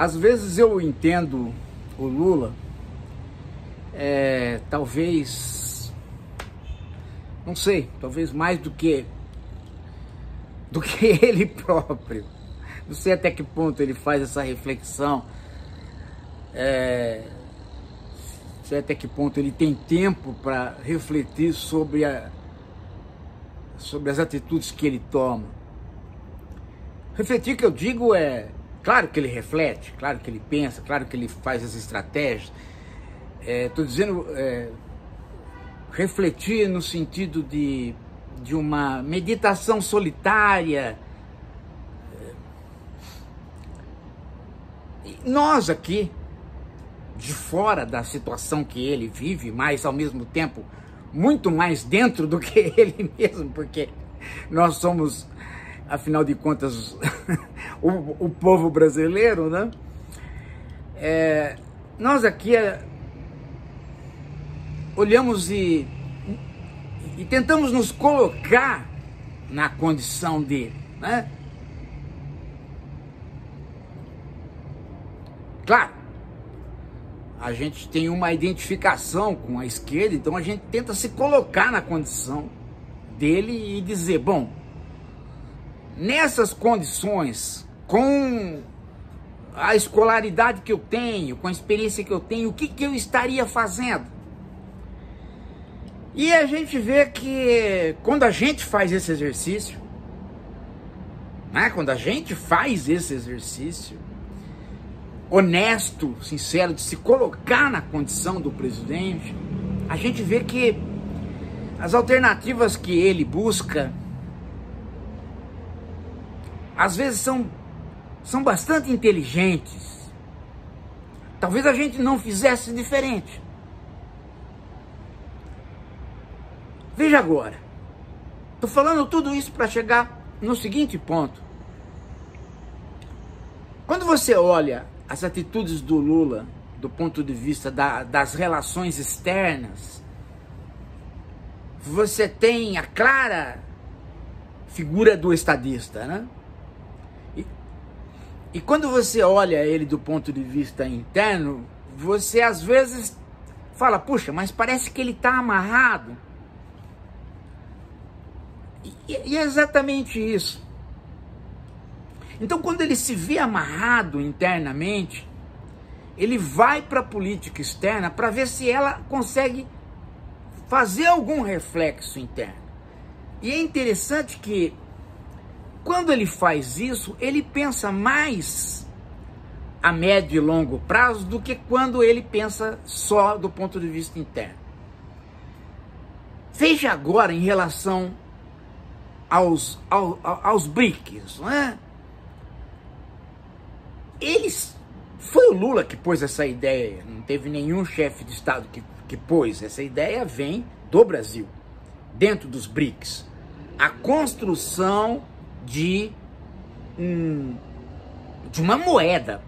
Às vezes eu entendo o Lula, talvez, não sei, talvez mais do que ele próprio. Não sei até que ponto ele faz essa reflexão, não sei até que ponto ele tem tempo para refletir sobre as atitudes que ele toma. Refletir, que eu digo, claro que ele reflete, claro que ele pensa, claro que ele faz as estratégias. Estou dizendo refletir no sentido de uma meditação solitária. Nós aqui, de fora da situação que ele vive, mas ao mesmo tempo muito mais dentro do que ele mesmo, porque nós somos, afinal de contas, o povo brasileiro, né? Nós aqui olhamos e tentamos nos colocar na condição dele, né? Claro, a gente tem uma identificação com a esquerda, então a gente tenta se colocar na condição dele e dizer, bom, nessas condições, com a escolaridade que eu tenho, com a experiência que eu tenho, o que eu estaria fazendo? E a gente vê que quando a gente faz esse exercício, né, quando a gente faz esse exercício honesto, sincero, de se colocar na condição do presidente, a gente vê que as alternativas que ele busca, às vezes são bastante inteligentes. Talvez a gente não fizesse diferente. Veja agora, estou falando tudo isso para chegar no seguinte ponto. Quando você olha as atitudes do Lula do ponto de vista das relações externas, você tem a clara figura do estadista, né? E quando você olha ele do ponto de vista interno, você às vezes fala, puxa, mas parece que ele está amarrado. E é exatamente isso. Então, quando ele se vê amarrado internamente, ele vai para a política externa para ver se ela consegue fazer algum reflexo interno. E é interessante que, quando ele faz isso, ele pensa mais a médio e longo prazo do que quando ele pensa só do ponto de vista interno. Veja agora em relação aos BRICS, não é? Foi o Lula que pôs essa ideia, não teve nenhum chefe de Estado que pôs. Essa ideia vem do Brasil, dentro dos BRICS. A construção de uma moeda,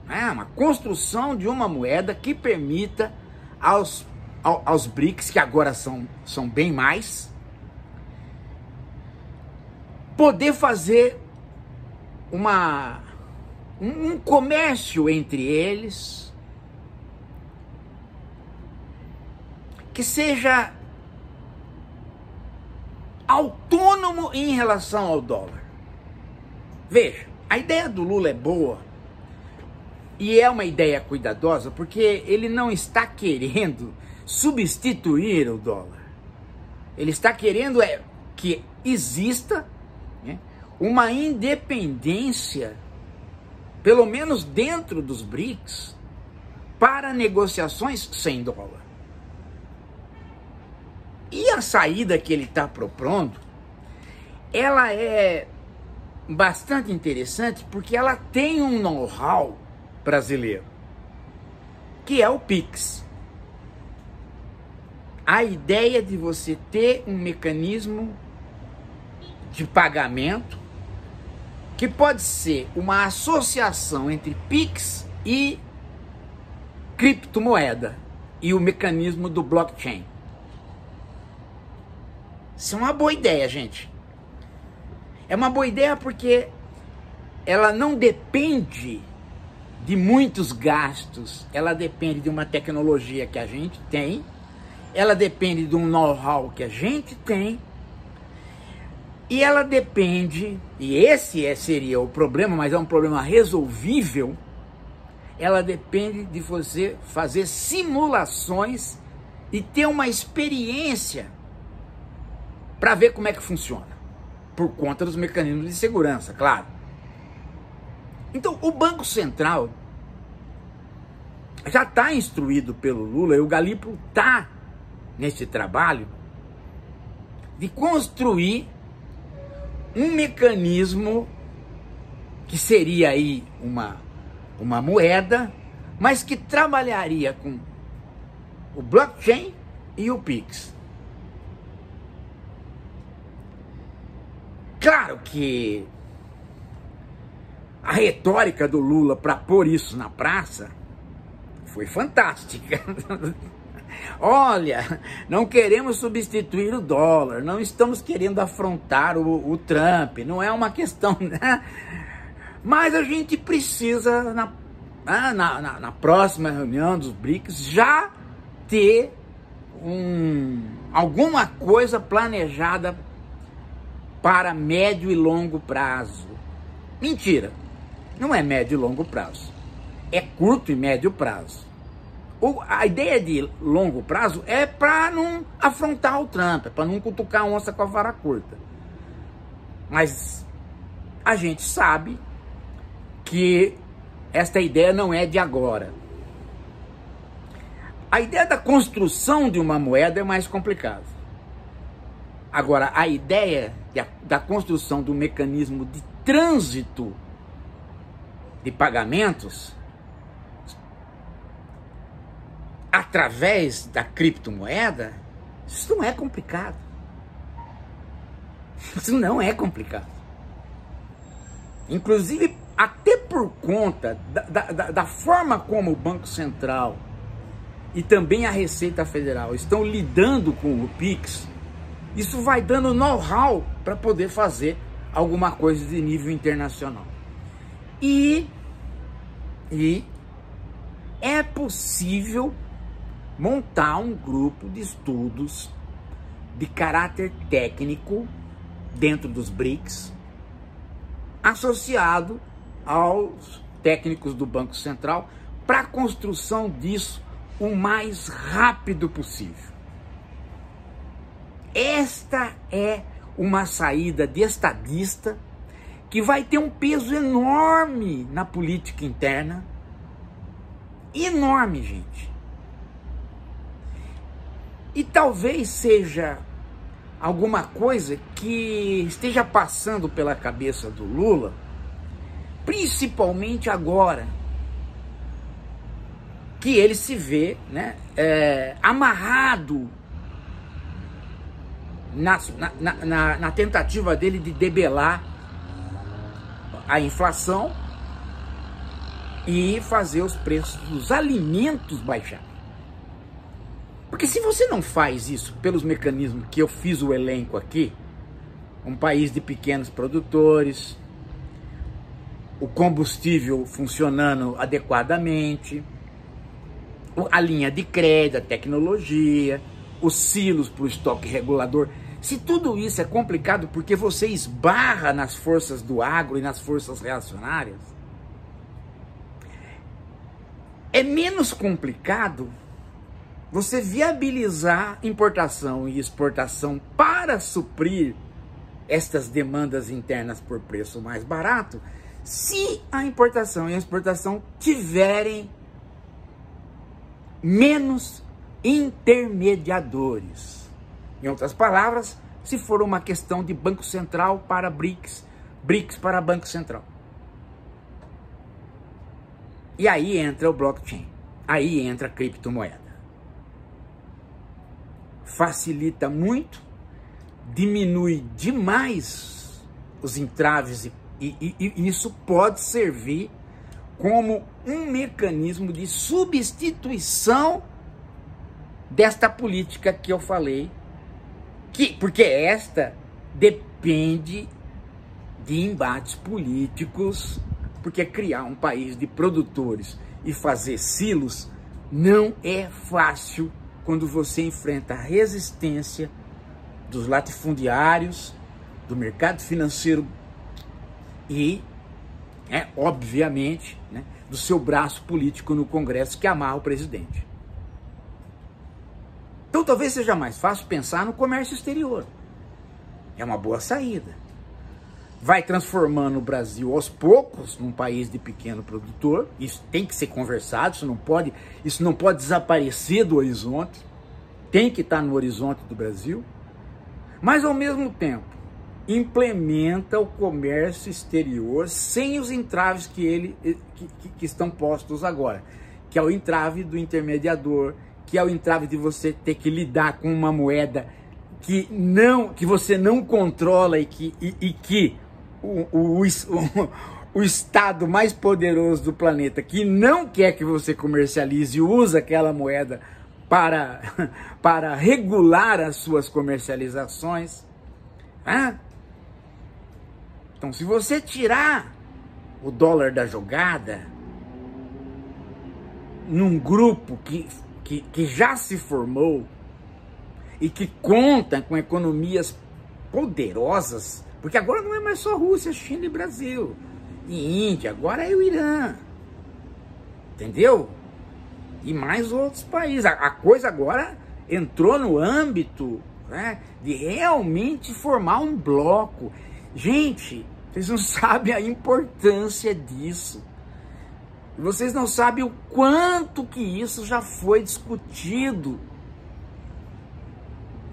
né? Uma construção de uma moeda que permita aos BRICS, que agora são bem mais, poder fazer um comércio entre eles que seja autônomo em relação ao dólar. Veja, a ideia do Lula é boa e é uma ideia cuidadosa, porque ele não está querendo substituir o dólar. Ele está querendo que exista, né, uma independência, pelo menos dentro dos BRICS, para negociações sem dólar. E a saída que ele está propondo, ela é bastante interessante, porque ela tem um know-how brasileiro, que é o Pix. A ideia de você ter um mecanismo de pagamento que pode ser uma associação entre Pix e criptomoeda e o mecanismo do blockchain. Isso é uma boa ideia, gente. É uma boa ideia porque ela não depende de muitos gastos, ela depende de uma tecnologia que a gente tem, ela depende de um know-how que a gente tem, e ela depende, e esse seria o problema, mas é um problema resolvível, ela depende de você fazer simulações e ter uma experiência para ver como é que funciona, por conta dos mecanismos de segurança, claro. Então, o Banco Central já está instruído pelo Lula, e o Galípolo está nesse trabalho de construir um mecanismo que seria aí uma moeda, mas que trabalharia com o blockchain e o Pix. Claro que a retórica do Lula para pôr isso na praça foi fantástica. Olha, não queremos substituir o dólar, não estamos querendo afrontar o Trump, não é uma questão, né? Mas a gente precisa, na próxima reunião dos BRICS, já ter alguma coisa planejada para médio e longo prazo. Mentira, não é médio e longo prazo, é curto e médio prazo. A ideia de longo prazo é para não afrontar o Trump, para não cutucar a onça com a vara curta. Mas a gente sabe que esta ideia não é de agora. A ideia da construção de uma moeda é mais complicada. Agora, a ideia da construção do mecanismo de trânsito de pagamentos através da criptomoeda, isso não é complicado. Isso não é complicado. Inclusive, até por conta da forma como o Banco Central e também a Receita Federal estão lidando com o Pix, isso vai dando know-how para poder fazer alguma coisa de nível internacional. E é possível montar um grupo de estudos de caráter técnico dentro dos BRICS, associado aos técnicos do Banco Central, para a construção disso o mais rápido possível. Esta é uma saída de estadista que vai ter um peso enorme na política interna. Enorme, gente. E talvez seja alguma coisa que esteja passando pela cabeça do Lula, principalmente agora que ele se vê, amarrado na tentativa dele de debelar a inflação e fazer os preços dos alimentos baixarem. Porque se você não faz isso pelos mecanismos que eu fiz o elenco aqui, um país de pequenos produtores, o combustível funcionando adequadamente, a linha de crédito, a tecnologia, os silos para o estoque regulador, se tudo isso é complicado porque você esbarra nas forças do agro e nas forças reacionárias, é menos complicado você viabilizar importação e exportação para suprir estas demandas internas por preço mais barato, se a importação e a exportação tiverem menos intermediadores. Em outras palavras, se for uma questão de Banco Central para BRICS, BRICS para Banco Central. E aí entra o blockchain, aí entra a criptomoeda. Facilita muito, diminui demais os entraves e isso pode servir como um mecanismo de substituição desta política que eu falei, porque esta depende de embates políticos, porque criar um país de produtores e fazer silos não é fácil quando você enfrenta a resistência dos latifundiários, do mercado financeiro e, obviamente, do seu braço político no Congresso que amarra o presidente. Então talvez seja mais fácil pensar no comércio exterior. É uma boa saída. Vai transformando o Brasil aos poucos num país de pequeno produtor. Isso tem que ser conversado, isso não pode desaparecer do horizonte. Tem que estar no horizonte do Brasil. Mas ao mesmo tempo, implementa o comércio exterior sem os entraves que estão postos agora, que é o entrave do intermediador, que é o entrave de você ter que lidar com uma moeda que você não controla e que o Estado mais poderoso do planeta, que não quer que você comercialize, usa aquela moeda para regular as suas comercializações. Então, se você tirar o dólar da jogada, num grupo que já se formou e que conta com economias poderosas, porque agora não é mais só Rússia, China e Brasil, e Índia, agora é o Irã, entendeu? E mais outros países. A coisa agora entrou no âmbito de realmente formar um bloco. Gente, vocês não sabem a importância disso. Vocês não sabem o quanto que isso já foi discutido.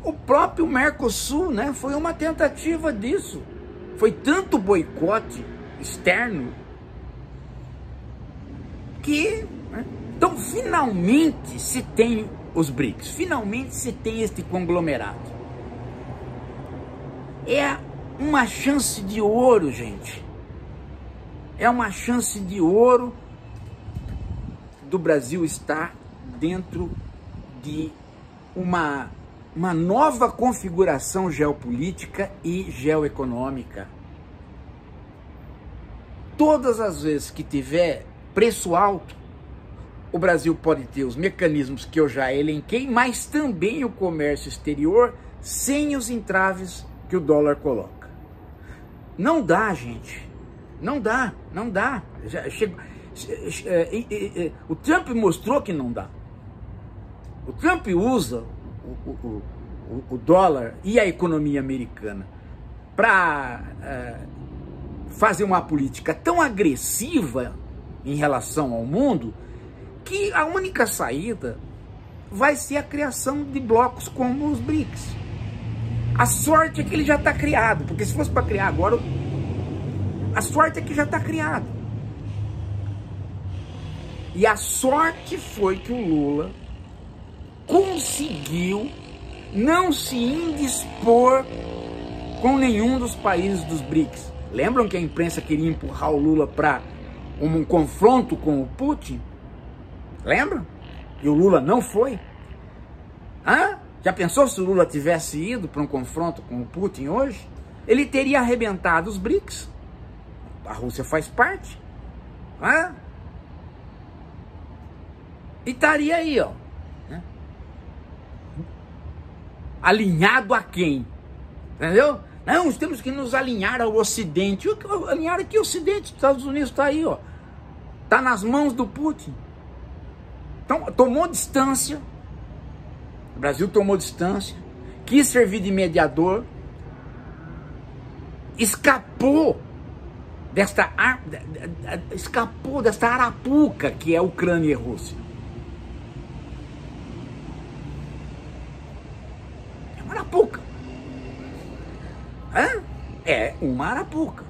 O próprio Mercosul, foi uma tentativa disso. Foi tanto boicote externo que... Então, finalmente se tem os BRICS, finalmente se tem este conglomerado. É uma chance de ouro, gente. É uma chance de ouro do Brasil estar dentro de uma nova configuração geopolítica e geoeconômica. Todas as vezes que tiver preço alto, o Brasil pode ter os mecanismos que eu já elenquei, mas também o comércio exterior sem os entraves que o dólar coloca. Não dá, gente. Não dá. O Trump mostrou que não dá. O Trump usa o dólar e a economia americana para fazer uma política tão agressiva em relação ao mundo que a única saída vai ser a criação de blocos como os BRICS. A sorte é que ele já está criado, porque se fosse para criar agora, a sorte é que já está criado. E a sorte foi que o Lula conseguiu não se indispor com nenhum dos países dos BRICS. Lembram que a imprensa queria empurrar o Lula para um confronto com o Putin? Lembram? E o Lula não foi? Já pensou se o Lula tivesse ido para um confronto com o Putin hoje? Ele teria arrebentado os BRICS. A Rússia faz parte. E estaria aí, alinhado a quem? Entendeu? Não, nós temos que nos alinhar ao Ocidente. Alinhar aqui ao Ocidente? Os Estados Unidos está aí, está nas mãos do Putin. Então, tomou distância. O Brasil tomou distância. Quis servir de mediador. Escapou desta arapuca que é Ucrânia e Rússia. É uma arapuca. É uma arapuca.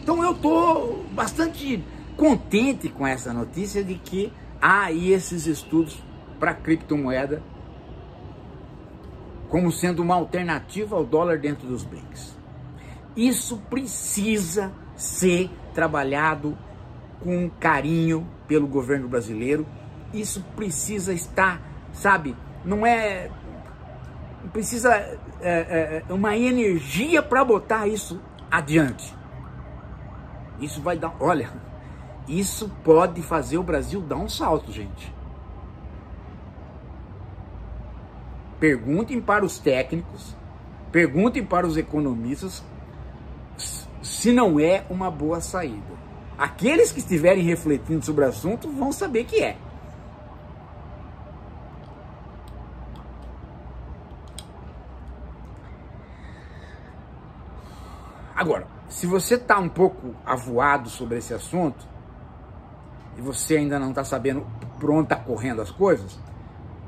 Então eu estou bastante contente com essa notícia de que há aí esses estudos para criptomoeda como sendo uma alternativa ao dólar dentro dos BRICS. Isso precisa ser trabalhado com carinho pelo governo brasileiro. Isso precisa estar, sabe, não é precisa uma energia para botar isso adiante. Isso vai dar, olha, isso pode fazer o Brasil dar um salto, gente. Perguntem para os técnicos, perguntem para os economistas se não é uma boa saída. Aqueles que estiverem refletindo sobre o assunto vão saber que é. Agora, se você está um pouco avoado sobre esse assunto e você ainda não está sabendo por onde está correndo as coisas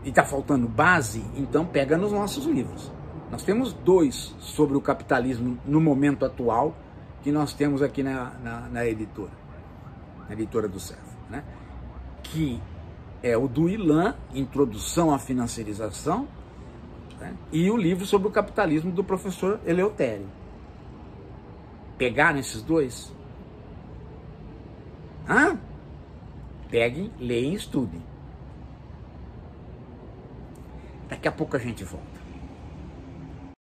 e está faltando base, então pega nos nossos livros. Nós temos 2 sobre o capitalismo no momento atual que nós temos aqui na editora do Servo, né? Que é o do Ilan, Introdução à Financiarização, né? E o livro sobre o capitalismo do professor Eleutério. Pegar nesses 2? Peguem, leem e estudem. Daqui a pouco a gente volta.